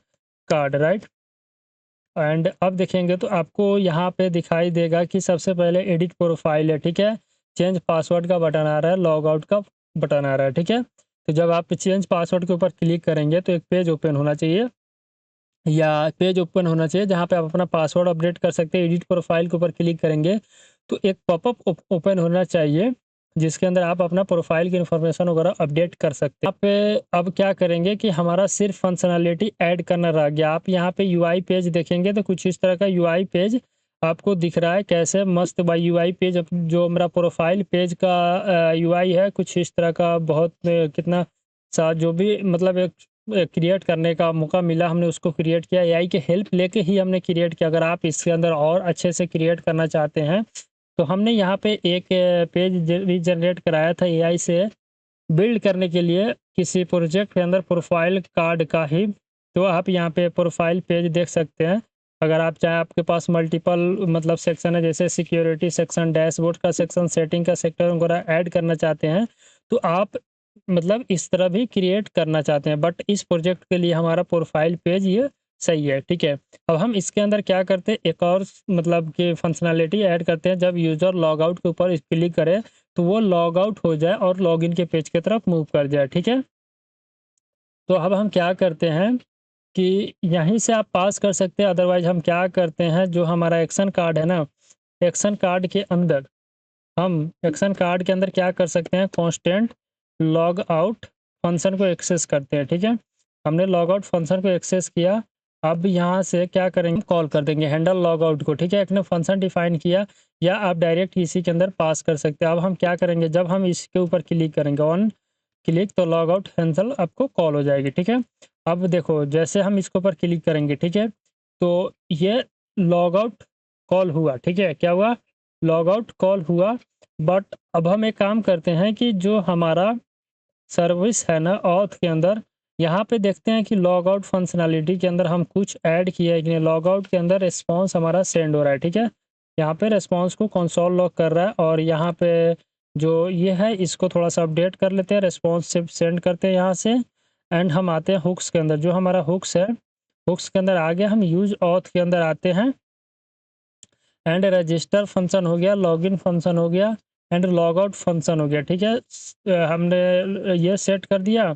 card, right. And अब देखेंगे तो आपको यहाँ पे दिखाई देगा कि सबसे पहले एडिट प्रोफाइल है, ठीक है। चेंज पासवर्ड का बटन आ रहा है, लॉग आउट का बटन आ रहा है, ठीक है। तो जब आप चेंज पासवर्ड के ऊपर क्लिक करेंगे तो एक पेज ओपन होना चाहिए, या पेज ओपन होना चाहिए जहाँ पे आप अपना पासवर्ड अपडेट कर सकते हैं। एडिट प्रोफाइल के ऊपर क्लिक करेंगे तो एक पॉपअप ओपन होना चाहिए जिसके अंदर आप अपना प्रोफाइल की इन्फॉर्मेशन वगैरह अपडेट कर सकते हैं। आप अब क्या करेंगे कि हमारा सिर्फ फंक्शनैलिटी ऐड करना रह गया। आप यहाँ पे यूआई पेज देखेंगे तो कुछ इस तरह का यूआई पेज आपको दिख रहा है, कैसे मस्त बाई यूआई पेज। जो मेरा प्रोफाइल पेज का यूआई है कुछ इस तरह का, बहुत कितना सा जो भी मतलब एक क्रिएट करने का मौका मिला, हमने उसको क्रिएट किया। एआई की हेल्प लेके ही हमने क्रिएट किया। अगर आप इसके अंदर और अच्छे से क्रिएट करना चाहते हैं तो हमने यहाँ पे एक पेज रीजनरेट कराया था एआई से बिल्ड करने के लिए किसी प्रोजेक्ट के अंदर प्रोफाइल कार्ड का ही। तो आप यहाँ पे प्रोफाइल पेज देख सकते हैं। अगर आप चाहें, आपके पास मल्टीपल मतलब सेक्शन है, जैसे सिक्योरिटी सेक्शन, डैशबोर्ड का सेक्शन, सेटिंग का सेक्टर वगैरह ऐड करना चाहते हैं तो आप मतलब इस तरह भी क्रिएट करना चाहते हैं। बट इस प्रोजेक्ट के लिए हमारा प्रोफाइल पेज ये सही है, ठीक है। अब हम इसके अंदर क्या करते हैं, एक और मतलब कि फंक्शनैलिटी ऐड करते हैं। जब यूज़र लॉग आउट के ऊपर क्लिक करे तो वो लॉग आउट हो जाए और लॉगिन के पेज की तरफ मूव कर जाए, ठीक है। तो अब हम क्या करते हैं कि यहीं से आप पास कर सकते हैं, अदरवाइज हम क्या करते हैं, जो हमारा एक्शन कार्ड है ना, एक्शन कार्ड के अंदर हम एक्शन कार्ड के अंदर क्या कर सकते हैं, कांस्टेंट लॉग आउट फंक्शन को एक्सेस करते हैं, ठीक है। हमने लॉग आउट फंक्शन को एक्सेस किया। अब यहाँ से क्या करेंगे, कॉल कर देंगे हैंडल लॉग आउट को, ठीक है। एक ने फंक्शन डिफाइन किया, या आप डायरेक्ट इसी के अंदर पास कर सकते हैं। अब हम क्या करेंगे, जब हम इसके ऊपर क्लिक करेंगे ऑन क्लिक, तो लॉग आउट हैंडल आपको कॉल हो जाएगी, ठीक है। अब देखो जैसे हम इसके ऊपर क्लिक करेंगे, ठीक है, तो ये लॉग आउट कॉल हुआ, ठीक है। क्या हुआ, लॉग आउट कॉल हुआ। बट अब हम एक काम करते हैं कि जो हमारा सर्विस है ना ऑथ के अंदर, यहाँ पे देखते हैं कि लॉग आउट फंक्शनैलिटी के अंदर हम कुछ ऐड किया है कि नहीं। लॉग आउट के अंदर रिस्पॉन्स हमारा सेंड हो रहा है, ठीक है। यहाँ पे रिस्पॉन्स को कंसोल लॉग कर रहा है, और यहाँ पे जो ये है इसको थोड़ा सा अपडेट कर लेते हैं, रिस्पॉन्स से सेंड करते हैं यहाँ से। एंड हम आते हैं हुक्स के अंदर, जो हमारा हुक्स है, हुक्स के अंदर आ गया, हम यूज ऑथ के अंदर आते हैं। एंड रजिस्टर फंक्शन हो गया, लॉगिन फंक्शन हो गया, एंड लॉग आउट फंक्शन हो गया, ठीक है। हमने ये सेट कर दिया।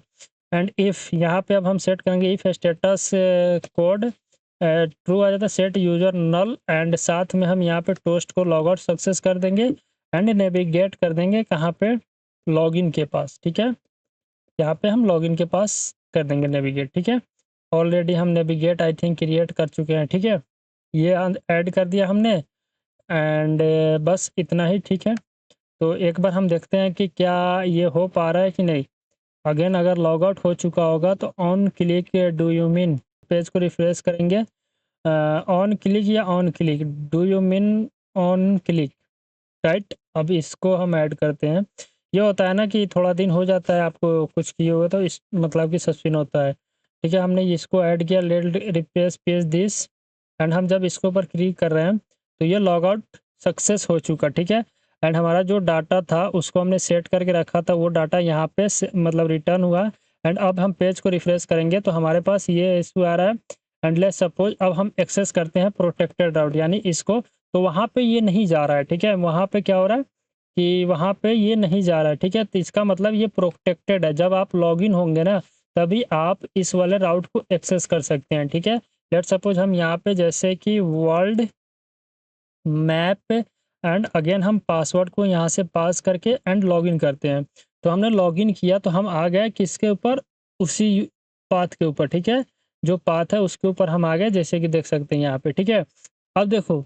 एंड इफ़ यहाँ पे अब हम सेट करेंगे इफ़ स्टेटस कोड ट्रू आ जाता है, सेट यूजर नल, एंड साथ में हम यहाँ पे टोस्ट को लॉग आउट सक्सेस कर देंगे। एंड नेविगेट कर देंगे कहाँ पे, लॉगिन के पास, ठीक है। यहाँ पे हम लॉगिन के पास कर देंगे नेविगेट, ठीक है। ऑलरेडी हम नेविगेट आई थिंक क्रिएट कर चुके हैं, ठीक है। ये ऐड कर दिया हमने। एंड बस इतना ही, ठीक है। तो एक बार हम देखते हैं कि क्या ये हो पा रहा है कि नहीं। अगेन अगर लॉग आउट हो चुका होगा तो on click do you mean, page को रिफ्रेश करेंगे, ऑन क्लिक या on click, do you mean on click, right. अब इसको हम ऐड करते हैं। ये होता है ना कि थोड़ा दिन हो जाता है आपको कुछ किए हुए तो इस मतलब कि सस्पिन होता है। ठीक है, हमने इसको ऐड किया, let replace page this, and हम जब इसके ऊपर क्लिक कर रहे हैं तो ये लॉग आउट सक्सेस हो चुका, ठीक है। एंड हमारा जो डाटा था उसको हमने सेट करके रखा था, वो डाटा यहाँ पे मतलब रिटर्न हुआ। एंड अब हम पेज को रिफ्रेश करेंगे तो हमारे पास ये इशू आ रहा है। एंड लेट्स सपोज अब हम एक्सेस करते हैं प्रोटेक्टेड राउट यानी इसको, तो वहाँ पे ये नहीं जा रहा है, ठीक है। वहाँ पे क्या हो रहा है कि वहाँ पे ये नहीं जा रहा है, ठीक है। तो इसका मतलब ये प्रोटेक्टेड है, जब आप लॉगिन होंगे ना तभी आप इस वाले राउट को एक्सेस कर सकते हैं, ठीक है। लेट्स सपोज हम यहाँ पे जैसे कि वर्ल्ड मैप एंड अगेन हम पासवर्ड को यहाँ से पास करके एंड लॉगिन करते हैं। तो हमने लॉगिन किया तो हम आ गए किसके ऊपर, उसी पाथ के ऊपर, ठीक है। जो पाथ है उसके ऊपर हम आ गए, जैसे कि देख सकते हैं यहाँ पे, ठीक है। अब देखो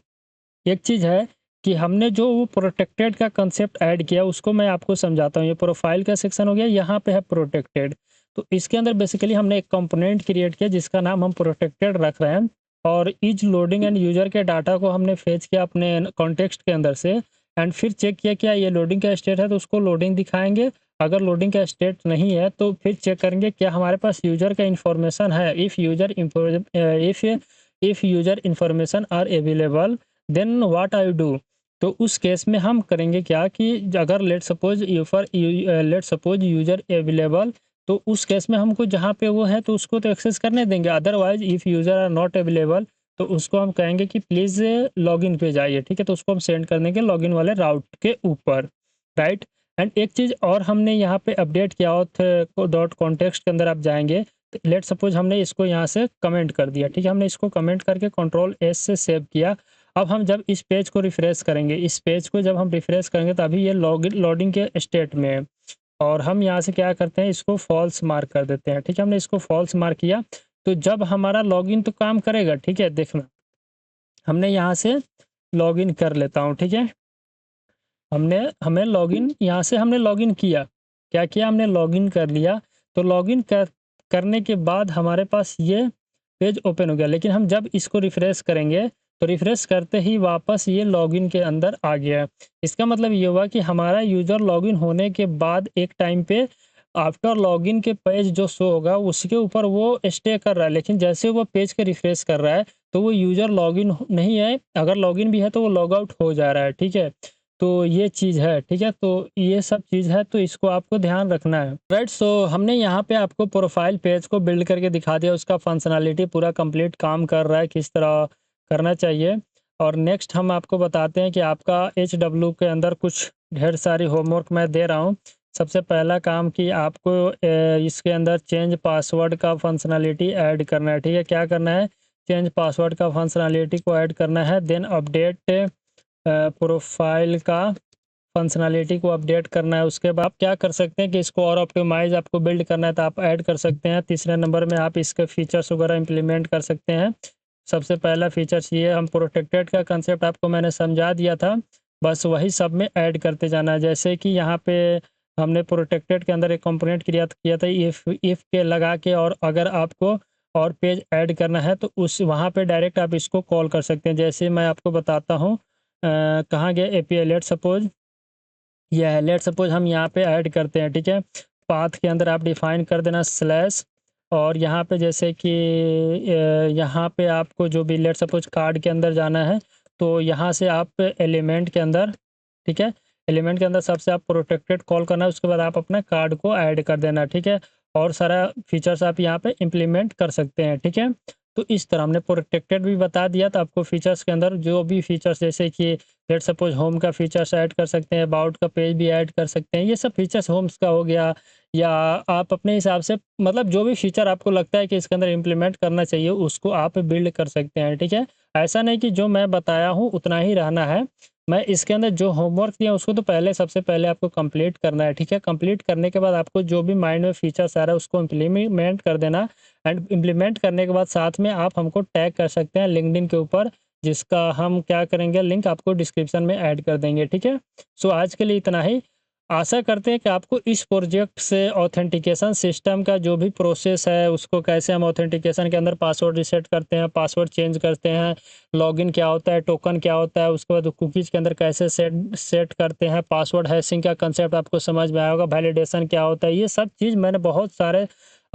एक चीज़ है कि हमने जो वो प्रोटेक्टेड का कंसेप्ट ऐड किया उसको मैं आपको समझाता हूँ। ये प्रोफाइल का सेक्शन हो गया, यहाँ पे है प्रोटेक्टेड। तो इसके अंदर बेसिकली हमने एक कंपोनेंट क्रिएट किया जिसका नाम हम प्रोटेक्टेड रख रहे हैं, और ईच लोडिंग एंड यूजर के डाटा को हमने फेच किया अपने कॉन्टेक्स्ट के अंदर से। एंड फिर चेक किया क्या ये लोडिंग का स्टेट है तो उसको लोडिंग दिखाएंगे, अगर लोडिंग का स्टेट नहीं है तो फिर चेक करेंगे क्या हमारे पास यूजर का इन्फॉर्मेशन है। If user information are available then what I do. तो उस केस में हम करेंगे क्या कि अगर लेट सपोज यूजर अवेलेबल, तो उस केस में हमको जहाँ पे वो है तो उसको तो एक्सेस करने देंगे। Otherwise if user are not available तो उसको हम कहेंगे कि प्लीज़ लॉगिन पे जाइए, ठीक है। तो उसको हम सेंड कर देंगे लॉगिन वाले राउट के ऊपर, राइट। एंड एक चीज़ और हमने यहाँ पे अपडेट किया, ऑथ डॉट कॉन्टेक्स्ट के अंदर आप जाएंगे, लेट सपोज हमने इसको यहाँ से कमेंट कर दिया, ठीक है। हमने इसको कमेंट करके कंट्रोल S से सेव किया। अब हम जब इस पेज को रिफ्रेश करेंगे, इस पेज को जब हम रिफ्रेश करेंगे तो अभी ये लोडिंग के स्टेट में है, और हम यहाँ से क्या करते हैं इसको फॉल्स मार्क कर देते हैं, ठीक है। हमने इसको फॉल्स मार्क किया तो जब हमारा लॉगिन तो काम करेगा, ठीक है। देखना हमने यहाँ से लॉगिन कर लेता हूँ, ठीक है। हमें लॉगिन यहाँ से हमने लॉगिन किया, क्या किया हमने लॉगिन कर लिया। तो लॉगिन करने के बाद हमारे पास ये पेज ओपन हो गया, लेकिन हम जब इसको रिफ्रेश करेंगे तो रिफ्रेश करते ही वापस ये लॉगिन के अंदर आ गया। इसका मतलब ये हुआ कि हमारा यूज़र लॉगिन होने के बाद एक टाइम पे आफ्टर लॉगिन के पेज जो शो होगा उसके ऊपर वो स्टे कर रहा है, लेकिन जैसे वो पेज के रिफ्रेश कर रहा है तो वो यूज़र लॉगिन नहीं है, अगर लॉगिन भी है तो वो लॉग आउट हो जा रहा है, ठीक है। तो ये चीज़ है, ठीक है। तो ये सब चीज़ है तो इसको आपको ध्यान रखना है, राइट। सो हमने यहाँ पे आपको प्रोफाइल पेज को बिल्ड करके दिखा दिया, उसका फंक्शनैलिटी पूरा कंप्लीट काम कर रहा है, किस तरह करना चाहिए। और नेक्स्ट हम आपको बताते हैं कि आपका HW के अंदर कुछ ढेर सारी होमवर्क मैं दे रहा हूँ। सबसे पहला काम कि आपको इसके अंदर चेंज पासवर्ड का फंक्शनैलिटी ऐड करना है, ठीक है। क्या करना है, चेंज पासवर्ड का फंक्शनैलिटी को ऐड करना है। देन अपडेट प्रोफाइल का फंक्शनैलिटी को अपडेट करना है। उसके बाद आप क्या कर सकते हैं कि इसको और ऑप्टिमाइज आपको बिल्ड करना है तो आप ऐड कर सकते हैं। तीसरे नंबर में आप इसके फीचर्स वगैरह इंप्लीमेंट कर सकते हैं। सबसे पहला फीचर्स ये, हम प्रोटेक्टेड का कंसेप्ट आपको मैंने समझा दिया था, बस वही सब में ऐड करते जाना है। जैसे कि यहाँ पे हमने प्रोटेक्टेड के अंदर एक कंपोनेंट क्रिएट किया था इफ़ के लगा के, और अगर आपको और पेज ऐड करना है तो उस वहाँ पे डायरेक्ट आप इसको कॉल कर सकते हैं। जैसे मैं आपको बताता हूँ कहाँ गया API, लेट सपोज यह है। लेट सपोज हम यहाँ पे ऐड करते हैं, ठीक है। पाथ के अंदर आप डिफाइन कर देना स्लैश, और यहाँ पे जैसे कि यहाँ पे आपको जो भी लेट सपोज कार्ड के अंदर जाना है तो यहाँ से आप एलिमेंट के अंदर, ठीक है, एलिमेंट के अंदर सबसे आप प्रोटेक्टेड कॉल करना है, उसके बाद आप अपना कार्ड को ऐड कर देना, ठीक है। और सारा फीचर्स आप यहाँ पे इम्प्लीमेंट कर सकते हैं, ठीक है। तो इस तरह हमने प्रोटेक्टेड भी बता दिया, तो आपको फीचर्स के अंदर जो भी फीचर्स जैसे कि लेट सपोज होम का फीचर्स ऐड कर सकते हैं, अबाउट का पेज भी ऐड कर सकते हैं, ये सब फीचर्स होम्स का हो गया। या आप अपने हिसाब से मतलब जो भी फीचर आपको लगता है कि इसके अंदर इम्प्लीमेंट करना चाहिए उसको आप बिल्ड कर सकते हैं, ठीक है। ऐसा नहीं कि जो मैं बताया हूँ उतना ही रहना है, मैं इसके अंदर जो होमवर्क दिया उसको तो सबसे पहले आपको कंप्लीट करना है, ठीक है। कंप्लीट करने के बाद आपको जो भी माइंड में फीचर्स आ रहा है उसको इम्प्लीमेंट कर देना। एंड इम्प्लीमेंट करने के बाद साथ में आप हमको टैग कर सकते हैं लिंक्डइन के ऊपर, जिसका हम क्या करेंगे लिंक आपको डिस्क्रिप्शन में ऐड कर देंगे, ठीक है। सो आज के लिए इतना ही। आशा करते हैं कि आपको इस प्रोजेक्ट से ऑथेंटिकेशन सिस्टम का जो भी प्रोसेस है उसको कैसे हम ऑथेंटिकेशन के अंदर पासवर्ड रिसेट करते हैं, पासवर्ड चेंज करते हैं, लॉगिन क्या होता है, टोकन क्या होता है, उसके बाद कुकीज़ के अंदर कैसे सेट करते हैं, पासवर्ड हैशिंग का कंसेप्ट आपको समझ में आया होगा, वैलिडेशन क्या होता है, ये सब चीज़ मैंने बहुत सारे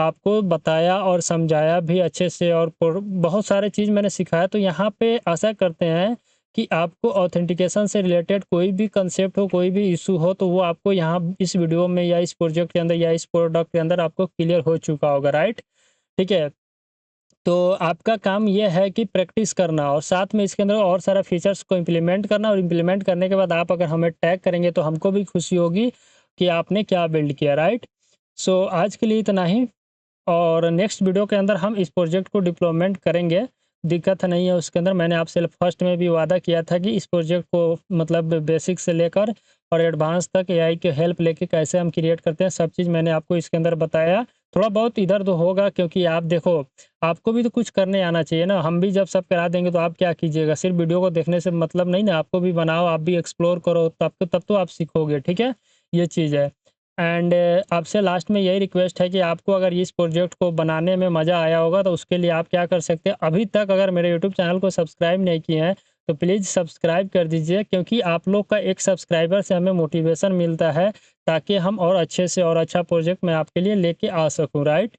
आपको बताया और समझाया भी अच्छे से, और बहुत सारे चीज़ मैंने सिखाया। तो यहाँ पे आशा करते हैं कि आपको ऑथेंटिकेशन से रिलेटेड कोई भी कंसेप्ट हो, कोई भी इशू हो, तो वो आपको यहाँ इस वीडियो में या इस प्रोजेक्ट के अंदर या इस प्रोडक्ट के अंदर आपको क्लियर हो चुका होगा, राइट? ठीक है। तो आपका काम ये है कि प्रैक्टिस करना और साथ में इसके अंदर और सारा फीचर्स को इम्प्लीमेंट करना, और इम्प्लीमेंट करने के बाद आप अगर हमें टैग करेंगे तो हमको भी खुशी होगी कि आपने क्या बिल्ड किया, राइट? सो आज के लिए इतना ही, और नेक्स्ट वीडियो के अंदर हम इस प्रोजेक्ट को डिप्लॉयमेंट करेंगे। दिक्कत नहीं है उसके अंदर। मैंने आपसे फर्स्ट में भी वादा किया था कि इस प्रोजेक्ट को मतलब बेसिक से लेकर और एडवांस तक एआई की हेल्प लेके कैसे हम क्रिएट करते हैं, सब चीज़ मैंने आपको इसके अंदर बताया। थोड़ा बहुत इधर तो होगा, क्योंकि आप देखो, आपको भी तो कुछ करने आना चाहिए ना। हम भी जब सब करा देंगे तो आप क्या कीजिएगा? सिर्फ वीडियो को देखने से मतलब नहीं ना, आपको भी बनाओ, आप भी एक्सप्लोर करो, तब तो आप सीखोगे, ठीक है? ये चीज़ है। एंड आपसे लास्ट में यही रिक्वेस्ट है कि आपको अगर इस प्रोजेक्ट को बनाने में मज़ा आया होगा तो उसके लिए आप क्या कर सकते हैं, अभी तक अगर मेरे यूट्यूब चैनल को सब्सक्राइब नहीं किए हैं तो प्लीज़ सब्सक्राइब कर दीजिए, क्योंकि आप लोग का एक सब्सक्राइबर से हमें मोटिवेशन मिलता है, ताकि हम और अच्छे से और अच्छा प्रोजेक्ट मैं आपके लिए लेके आ सकूँ, राइट?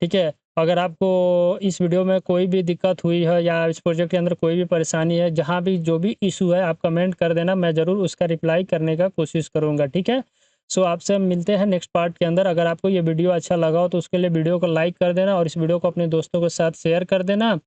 ठीक है। अगर आपको इस वीडियो में कोई भी दिक्कत हुई है या इस प्रोजेक्ट के अंदर कोई भी परेशानी है, जहाँ भी जो भी इशू है, आप कमेंट कर देना, मैं ज़रूर उसका रिप्लाई करने का कोशिश करूँगा, ठीक है? सो आपसे मिलते हैं नेक्स्ट पार्ट के अंदर। अगर आपको ये वीडियो अच्छा लगा हो तो उसके लिए वीडियो को लाइक कर देना और इस वीडियो को अपने दोस्तों के साथ शेयर कर देना।